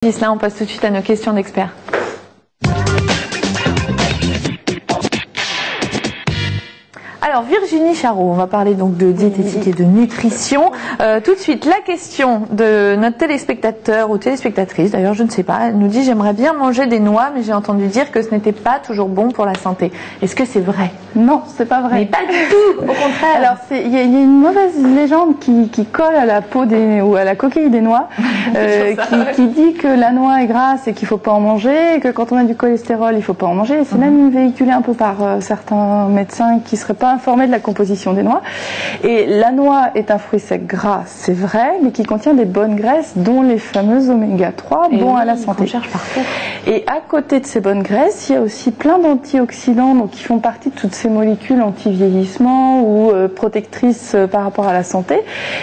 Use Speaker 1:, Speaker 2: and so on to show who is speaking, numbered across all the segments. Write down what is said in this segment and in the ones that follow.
Speaker 1: Là, on passe tout de suite à nos questions d'experts. Alors Virginie Charot, on va parler donc de diététique et de nutrition. Tout de suite, la question de notre téléspectateur ou téléspectatrice, d'ailleurs je ne sais pas, elle nous dit: j'aimerais bien manger des noix, mais j'ai entendu dire que ce n'était pas toujours bon pour la santé. Est-ce que c'est vrai?
Speaker 2: Non, c'est pas vrai.
Speaker 1: Mais pas du tout, au contraire.
Speaker 2: Alors il y a une mauvaise légende qui colle à la peau ou à la coquille des noix, qui dit que la noix est grasse et qu'il faut pas en manger, et que quand on a du cholestérol il faut pas en manger. C'est même véhiculé un peu par certains médecins qui seraient pas informés de la composition des noix. Et la noix est un fruit sec gras, c'est vrai, mais qui contient des bonnes graisses, dont les fameuses oméga 3, bons à la santé.
Speaker 1: On cherche partout.
Speaker 2: Et à côté de ces bonnes graisses, il y a aussi plein d'antioxydants, donc qui font partie de toutes ces molécules anti-vieillissement ou protectrices par rapport à la santé.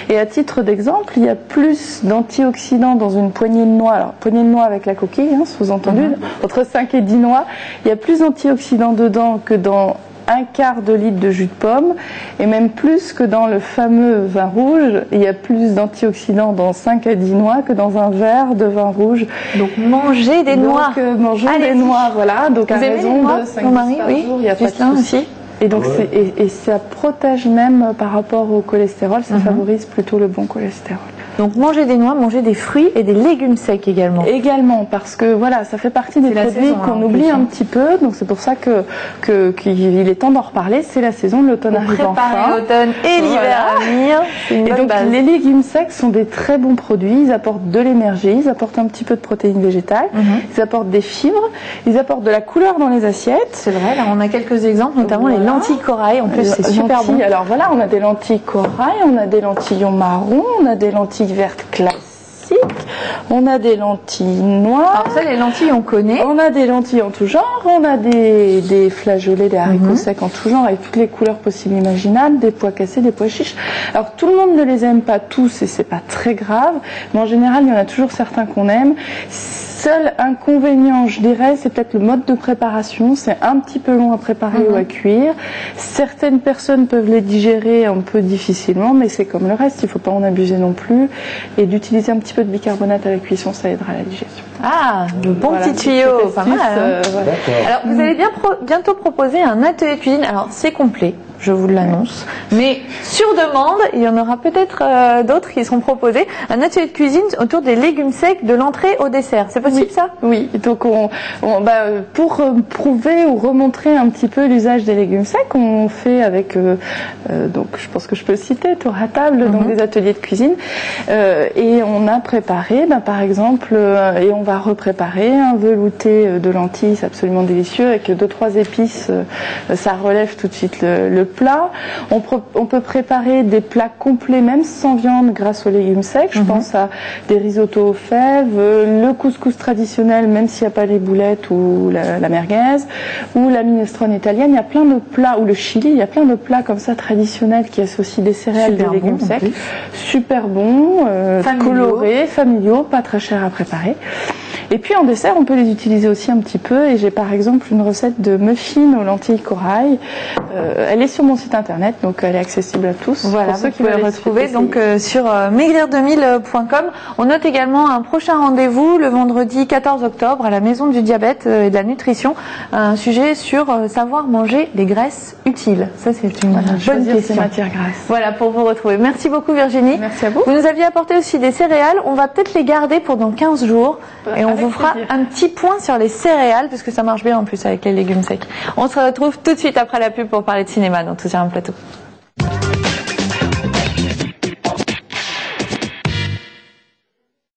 Speaker 2: Et à titre d'exemple, il y a plus d'antioxydants dans une poignée de noix, alors poignée de noix avec la coquille, sous-entendu, entre 5 et 10 noix, il y a plus d'antioxydants dedans que dans un quart de litre de jus de pomme, et même plus que dans le fameux vin rouge. Il y a plus d'antioxydants dans 5 à 10 noix que dans un verre de vin rouge.
Speaker 1: Donc manger des noix.
Speaker 2: Mangeons des noix, voilà. Donc à raison de 5
Speaker 1: mon mari,
Speaker 2: par jour, il n'y a pas de souci. Et donc et ça protège même par rapport au cholestérol, ça favorise plutôt le bon cholestérol.
Speaker 1: Donc manger des noix, manger des fruits et des légumes secs également.
Speaker 2: Également, parce que voilà, ça fait partie des produits qu'on oublie un petit peu. Donc c'est pour ça qu'il est temps d'en reparler. C'est la saison, l'automne arrive enfin.
Speaker 1: Préparer l'automne et l'hiver à venir.
Speaker 2: Et donc les légumes secs sont des très bons produits. Ils apportent de l'énergie, ils apportent un petit peu de protéines végétales, ils apportent des fibres, ils apportent de la couleur dans les assiettes.
Speaker 1: C'est vrai, là on a quelques exemples, notamment les lentilles corail. En plus c'est super bon.
Speaker 2: Alors voilà, on a des lentilles corail, on a des lentillons marron, on a des lentilles vertes classiques, on a des lentilles noires.
Speaker 1: Alors ça, les lentilles on connaît.
Speaker 2: On a des lentilles en tout genre, on a des flageolets, des haricots secs en tout genre, avec toutes les couleurs possibles et imaginables, des pois cassés, des pois chiches. Alors tout le monde ne les aime pas tous et c'est pas très grave, mais en général il y en a toujours certains qu'on aime. Seul inconvénient, je dirais, c'est peut-être le mode de préparation. C'est un petit peu long à préparer ou à cuire. Certaines personnes peuvent les digérer un peu difficilement, mais c'est comme le reste, il ne faut pas en abuser non plus. Et d'utiliser un petit peu de bicarbonate à la cuisson, ça aidera à la digestion.
Speaker 1: Ah, le bon petit tuyau, pas mal.
Speaker 2: Voilà.
Speaker 1: Alors, vous allez bientôt proposer un atelier de cuisine. Alors, c'est complet, je vous l'annonce. Mais sur demande, il y en aura peut-être d'autres qui seront proposés. Un atelier de cuisine autour des légumes secs de l'entrée au dessert. C'est possible ça?
Speaker 2: Oui. Donc pour prouver ou remontrer un petit peu l'usage des légumes secs, on fait avec donc je pense que je peux le citer, tour à table, donc des ateliers de cuisine, et on a préparé, par exemple, et on va repréparer un velouté de lentilles, c'est absolument délicieux, avec 2-3 épices, ça relève tout de suite le plat. On peut préparer des plats complets même sans viande grâce aux légumes secs. Je pense à des risottos aux fèves, le couscous traditionnel, même s'il n'y a pas les boulettes ou la merguez, ou la minestrone italienne. Il y a plein de plats, ou le chili, il y a plein de plats comme ça traditionnels qui associent des céréales et des légumes secs. Super bons, colorés, familiaux, pas très chers à préparer. Et puis en dessert, on peut les utiliser aussi un petit peu. Et j'ai par exemple une recette de muffins aux lentilles corail. Elle est sur mon site internet, donc elle est accessible à tous.
Speaker 1: Voilà, vous pouvez la retrouver donc sur maigrir2000.com. On note également un prochain rendez-vous le vendredi 14 octobre à la Maison du Diabète et de la Nutrition. Un sujet sur savoir manger les graisses utiles. Ça, c'est une bonne question.
Speaker 2: Ces matières grasses.
Speaker 1: Voilà, pour vous retrouver. Merci beaucoup Virginie.
Speaker 2: Merci à vous.
Speaker 1: Vous nous aviez apporté aussi des céréales. On va peut-être les garder pour dans 15 jours. Et on vous fera un petit point sur les céréales, parce que ça marche bien en plus avec les légumes secs. On se retrouve tout de suite après la pub pour parler de cinéma dans Tout sur un plateau.